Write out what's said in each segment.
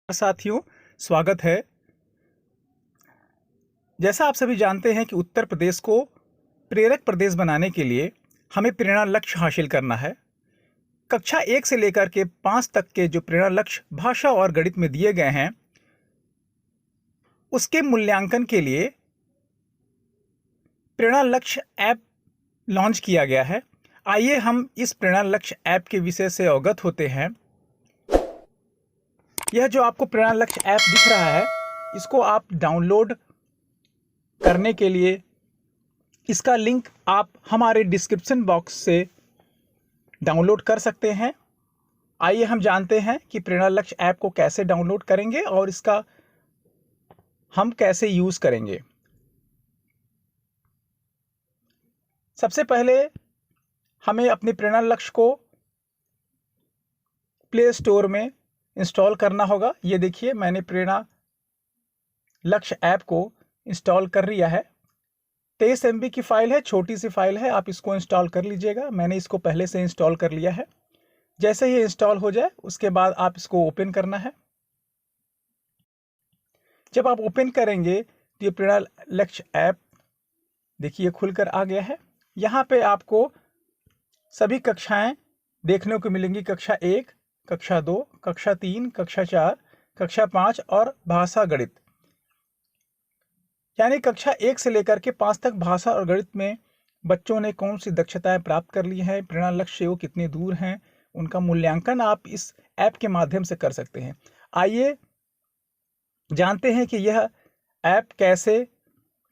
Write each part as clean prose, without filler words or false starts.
साथियों, स्वागत है। जैसा आप सभी जानते हैं कि उत्तर प्रदेश को प्रेरक प्रदेश बनाने के लिए हमें प्रेरणा लक्ष्य हासिल करना है। कक्षा 1 से लेकर के 5 तक के जो प्रेरणा लक्ष्य भाषा और गणित में दिए गए हैं, उसके मूल्यांकन के लिए प्रेरणा लक्ष्य ऐप लॉन्च किया गया है। आइए हम इस प्रेरणा लक्ष्य ऐप के विषय से अवगत होते हैं। यह जो आपको प्रेरणा लक्ष्य ऐप दिख रहा है, इसको आप डाउनलोड करने के लिए इसका लिंक आप हमारे डिस्क्रिप्शन बॉक्स से डाउनलोड कर सकते हैं। आइए हम जानते हैं कि प्रेरणा लक्ष्य ऐप को कैसे डाउनलोड करेंगे और इसका हम कैसे यूज़ करेंगे। सबसे पहले हमें अपने प्रेरणा लक्ष्य को प्ले स्टोर में इंस्टॉल करना होगा। ये देखिए, मैंने प्रेरणा लक्ष्य ऐप को इंस्टॉल कर लिया है। 23 MB की फ़ाइल है, छोटी सी फाइल है, आप इसको इंस्टॉल कर लीजिएगा। मैंने इसको पहले से इंस्टॉल कर लिया है। जैसे ही इंस्टॉल हो जाए उसके बाद आप इसको ओपन करना है। जब आप ओपन करेंगे तो ये प्रेरणा लक्ष्य ऐप देखिए खुलकर आ गया है। यहाँ पे आपको सभी कक्षाएं देखने को मिलेंगी। कक्षा 1, कक्षा 2, कक्षा 3, कक्षा 4, कक्षा 5 और भाषा गणित। यानी कक्षा 1 से लेकर के 5 तक भाषा और गणित में बच्चों ने कौन सी दक्षताएं प्राप्त कर ली हैं, प्रेरणा लक्ष्य से वो कितने दूर हैं, उनका मूल्यांकन आप इस ऐप के माध्यम से कर सकते हैं। आइए जानते हैं कि यह ऐप कैसे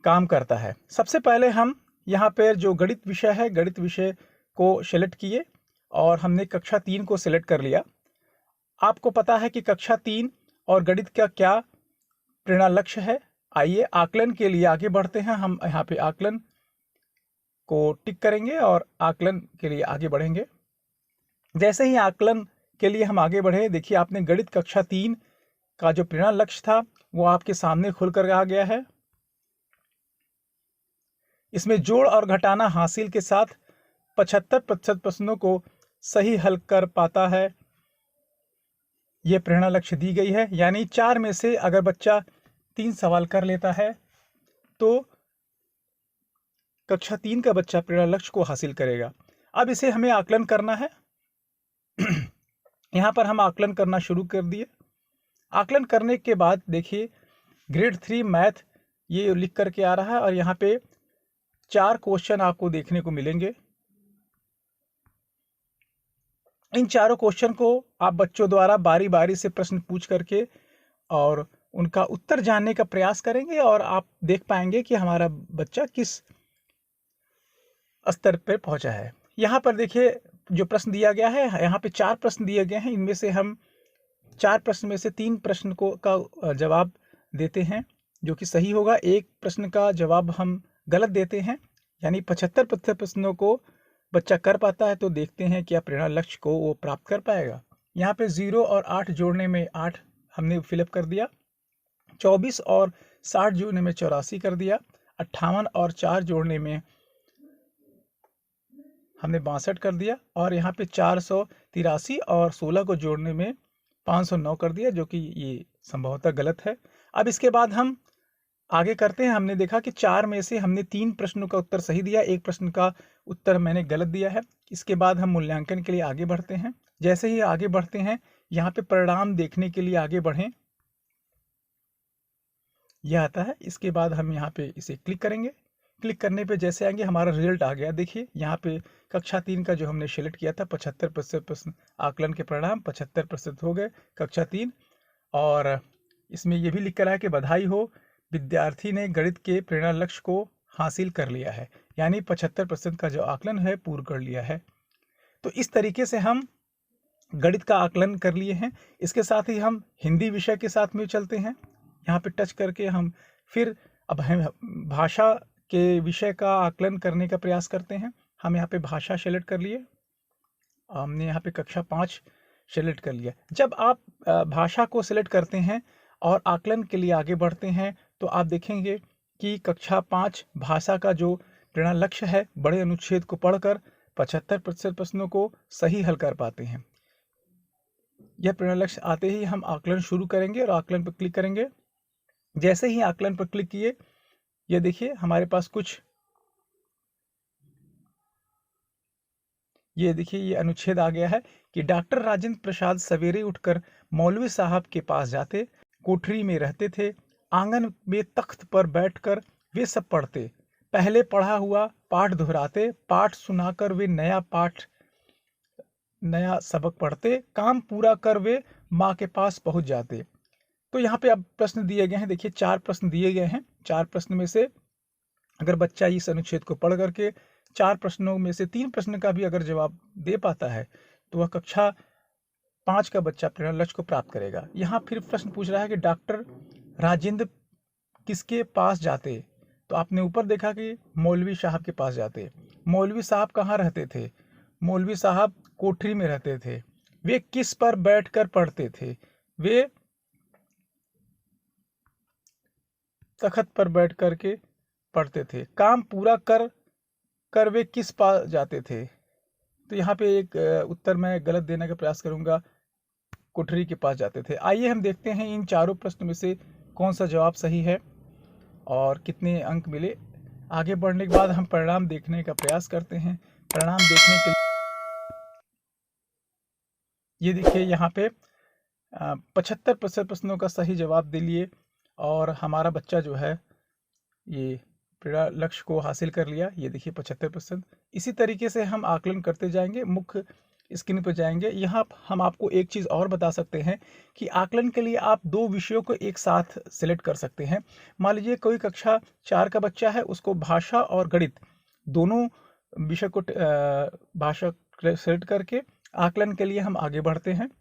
काम करता है। सबसे पहले हम यहाँ पर जो गणित विषय है, गणित विषय को सेलेक्ट किए और हमने कक्षा 3 को सेलेक्ट कर लिया। आपको पता है कि कक्षा 3 और गणित का क्या प्रेरणा लक्ष्य है। आइए आकलन के लिए आगे बढ़ते हैं। हम यहाँ पे आकलन को टिक करेंगे और आकलन के लिए आगे बढ़ेंगे। जैसे ही आकलन के लिए हम आगे बढ़े, देखिए आपने गणित कक्षा 3 का जो प्रेरणा लक्ष्य था वो आपके सामने खुलकर आ गया है। इसमें जोड़ और घटाना हासिल के साथ 75% प्रश्नों को सही हल कर पाता है, ये प्रेरणा लक्ष्य दी गई है। यानी 4 में से अगर बच्चा 3 सवाल कर लेता है तो कक्षा 3 का बच्चा प्रेरणा लक्ष्य को हासिल करेगा। अब इसे हमें आकलन करना है। यहाँ पर हम आकलन करना शुरू कर दिए। आकलन करने के बाद देखिए ग्रेड 3 मैथ ये लिख करके आ रहा है और यहाँ पे 4 क्वेश्चन आपको देखने को मिलेंगे। इन चारों क्वेश्चन को आप बच्चों द्वारा बारी बारी से प्रश्न पूछ करके और उनका उत्तर जानने का प्रयास करेंगे और आप देख पाएंगे कि हमारा बच्चा किस स्तर पर पहुंचा है। यहाँ पर देखिए जो प्रश्न दिया गया है, यहाँ पे 4 प्रश्न दिए गए हैं। इनमें से हम 4 प्रश्न में से 3 प्रश्न को का जवाब देते हैं जो कि सही होगा। एक प्रश्न का जवाब हम गलत देते हैं, यानी 75% प्रश्नों को बच्चा कर पाता है तो देखते हैं क्या प्रेरणा लक्ष्य को वो प्राप्त कर पाएगा। यहाँ पे 0 और 8 जोड़ने में 8 हमने फिलअप कर दिया, 24 और 60 जोड़ने में 84 कर दिया, 58 और 4 जोड़ने में हमने 62 कर दिया और यहाँ पे 483 और 16 को जोड़ने में 509 कर दिया, जो कि ये संभवतः गलत है। अब इसके बाद हम आगे करते हैं। हमने देखा कि 4 में से हमने 3 प्रश्नों का उत्तर सही दिया, एक प्रश्न का उत्तर मैंने गलत दिया है। इसके बाद हम मूल्यांकन के लिए आगे बढ़ते हैं। जैसे ही आगे बढ़ते हैं, यहाँ पे परिणाम देखने के लिए आगे बढ़ें, यह आता है। इसके बाद हम यहाँ पे इसे क्लिक करेंगे। क्लिक करने पे जैसे आएंगे हमारा रिजल्ट आ गया। देखिए यहाँ पे कक्षा 3 का जो हमने सेलेक्ट किया था 75% प्रश्न आकलन के परिणाम 75% हो गए कक्षा 3। और इसमें ये भी लिख कर आया कि बधाई हो, विद्यार्थी ने गणित के प्रेरणा लक्ष्य को हासिल कर लिया है, यानी 75% का जो आकलन है पूर्ण कर लिया है। तो इस तरीके से हम गणित का आकलन कर लिए हैं। इसके साथ ही हम हिंदी विषय के साथ में चलते हैं। यहाँ पे टच करके हम फिर अब हम भाषा के विषय का आकलन करने का प्रयास करते हैं। हम यहाँ पे भाषा सेलेक्ट कर लिए, हमने यहाँ पे कक्षा 5 सेलेक्ट कर लिया। जब आप भाषा को सेलेक्ट करते हैं और आकलन के लिए आगे बढ़ते हैं तो आप देखेंगे कि कक्षा 5 भाषा का जो प्रेरणा लक्ष्य है, बड़े अनुच्छेद को पढ़कर 75% प्रश्नों को सही हल कर पाते हैं। यह प्रेरणा लक्ष्य आते ही हम आकलन शुरू करेंगे और आकलन पर क्लिक करेंगे। जैसे ही आकलन पर क्लिक किए, ये देखिए हमारे पास कुछ, ये देखिए ये अनुच्छेद आ गया है कि डॉक्टर राजेंद्र प्रसाद सवेरे उठकर मौलवी साहब के पास जाते, कोठरी में रहते थे, आंगन में तख्त पर बैठकर वे सब पढ़ते, पहले पढ़ा हुआ पाठ दोहराते, पाठ सुनाकर वे नया सबक पढ़ते, काम पूरा कर वे माँ के पास पहुंच जाते। तो यहाँ पे अब प्रश्न दिए गए हैं, देखिए 4 प्रश्न दिए गए हैं। 4 प्रश्न में से अगर बच्चा इस अनुच्छेद को पढ़ करके 4 प्रश्नों में से 3 प्रश्न का भी अगर जवाब दे पाता है तो वह कक्षा 5 का बच्चा प्रेरणा लक्ष्य को प्राप्त करेगा। यहाँ फिर प्रश्न पूछ रहा है कि डॉक्टर राजेंद्र किसके पास जाते, तो आपने ऊपर देखा कि मौलवी साहब के पास जाते। मौलवी साहब कहाँ रहते थे? मौलवी साहब कोठरी में रहते थे। वे किस पर बैठकर पढ़ते थे? वे तख्त पर बैठ कर के पढ़ते थे। काम पूरा कर वे किस पास जाते थे? तो यहाँ पे एक उत्तर मैं गलत देने का प्रयास करूंगा, कोठरी के पास जाते थे। आइए हम देखते हैं इन चारों प्रश्न में से कौन सा जवाब सही है और कितने अंक मिले। आगे बढ़ने के बाद हम परिणाम देखने का प्रयास करते हैं। परिणाम देखने के लिए ये देखिए यहाँ पे 75% प्रश्नों का सही जवाब दे लिए और हमारा बच्चा जो है ये प्रेरणा लक्ष्य को हासिल कर लिया। ये देखिए 75%। इसी तरीके से हम आकलन करते जाएंगे। मुख्य स्क्रीन पर जाएंगे। यहाँ हम आपको एक चीज़ और बता सकते हैं कि आकलन के लिए आप 2 विषयों को एक साथ सिलेक्ट कर सकते हैं। मान लीजिए कोई कक्षा 4 का बच्चा है, उसको भाषा और गणित दोनों विषय को भाषा सिलेक्ट करके आकलन के लिए हम आगे बढ़ते हैं।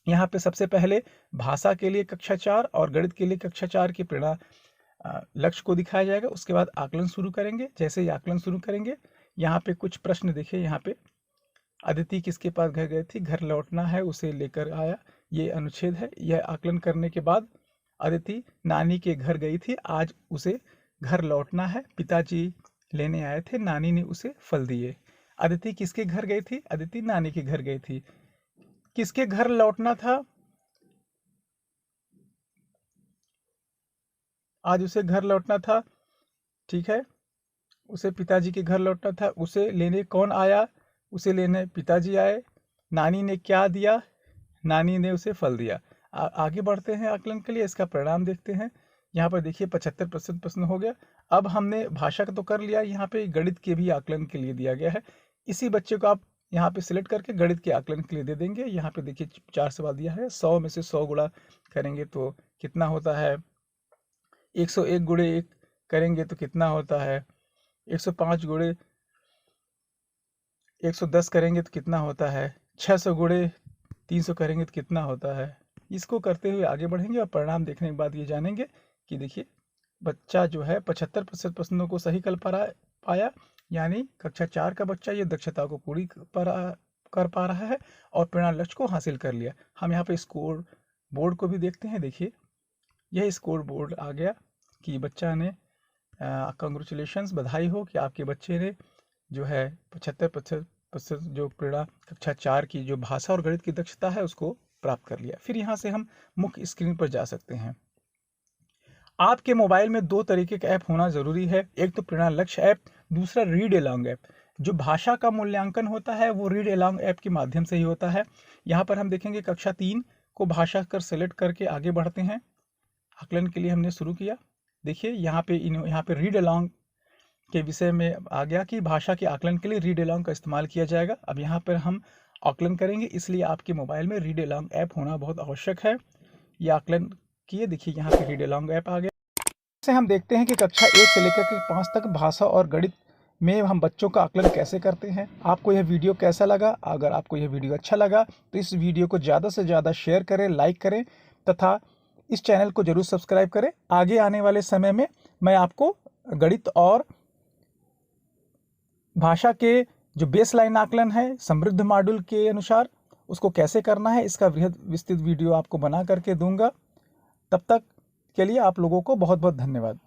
यहाँ पे सबसे पहले भाषा के लिए कक्षा 4 और गणित के लिए कक्षा 4 की प्रेरणा लक्ष्य को दिखाया जाएगा। उसके बाद आकलन शुरू करेंगे। जैसे ही आकलन शुरू करेंगे, यहाँ पे कुछ प्रश्न देखिए। यहाँ पे अदिति किसके पास घर गई थी? घर लौटना है, उसे लेकर आया, ये अनुच्छेद है। यह आकलन करने के बाद अदिति नानी के घर गई थी, आज उसे घर लौटना है, पिताजी लेने आए थे, नानी ने उसे फल दिए। अदिति किसके घर गई थी? अदिति नानी के घर गई थी। किसके घर लौटना था? आज उसे घर लौटना था, ठीक है, उसे पिताजी के घर लौटना था। उसे लेने कौन आया? उसे लेने पिताजी आए। नानी ने क्या दिया? नानी ने उसे फल दिया। आगे बढ़ते हैं आकलन के लिए। इसका परिणाम देखते हैं। यहाँ पर देखिए 75% प्रश्न हो गया। अब हमने भाषा का तो कर लिया, यहाँ पे गणित के भी आकलन के लिए दिया गया है। इसी बच्चे को आप यहाँ पे सिलेक्ट करके गणित के आकलन के लिए दे देंगे। यहाँ पे देखिए 4 सवाल दिया है। 100 में से 100 गुणा करेंगे तो कितना होता है? 101 गुणे 1 करेंगे तो कितना होता है? 105 गुणे 110 करेंगे तो कितना होता है? 600 गुणे 300 करेंगे तो कितना होता है? इसको करते हुए आगे बढ़ेंगे और परिणाम देखने के बाद ये जानेंगे कि देखिए बच्चा जो है 75% प्रश्नों को सही कर पाया, यानी कक्षा 4 का बच्चा ये दक्षता को पूरी कर पा रहा है और प्रेरणा लक्ष्य को हासिल कर लिया। हम यहाँ पे स्कोर बोर्ड को भी देखते हैं। देखिए यह स्कोर बोर्ड आ गया कि बच्चा ने कंग्रेचुलेशंस, बधाई हो कि आपके बच्चे ने जो है 75% जो प्रेरणा कक्षा 4 की जो भाषा और गणित की दक्षता है उसको प्राप्त कर लिया। फिर यहाँ से हम मुख्य स्क्रीन पर जा सकते हैं। आपके मोबाइल में 2 तरीके का ऐप होना जरूरी है। एक तो प्रेरणा लक्ष्य ऐप, दूसरा रीड अलोंग ऐप। जो भाषा का मूल्यांकन होता है वो रीड अलोंग ऐप के माध्यम से ही होता है। यहाँ पर हम देखेंगे कक्षा 3 को भाषा कर सेलेक्ट करके आगे बढ़ते हैं। आकलन के लिए हमने शुरू किया। देखिए यहाँ पे रीड अलोंग के विषय में आ गया कि भाषा के आकलन के लिए रीड अलोंग का इस्तेमाल किया जाएगा। अब यहाँ पर हम आकलन करेंगे, इसलिए आपके मोबाइल में रीड अलोंग ऐप होना बहुत आवश्यक है। ये आकलन किए, देखिए यहाँ पे रीड अलोंग ऐप आ गया। से हम देखते हैं कि कक्षा 1 से लेकर के 5 तक भाषा और गणित में हम बच्चों का आकलन कैसे करते हैं। आपको यह वीडियो कैसा लगा? अगर आपको यह वीडियो अच्छा लगा तो इस वीडियो को ज़्यादा से ज़्यादा शेयर करें, लाइक करें तथा इस चैनल को जरूर सब्सक्राइब करें। आगे आने वाले समय में मैं आपको गणित और भाषा के जो बेसलाइन आकलन है समृद्ध मॉड्यूल के अनुसार उसको कैसे करना है, इसका वृहद विस्तृत वीडियो आपको बना करके दूंगा। तब तक के लिए आप लोगों को बहुत बहुत धन्यवाद।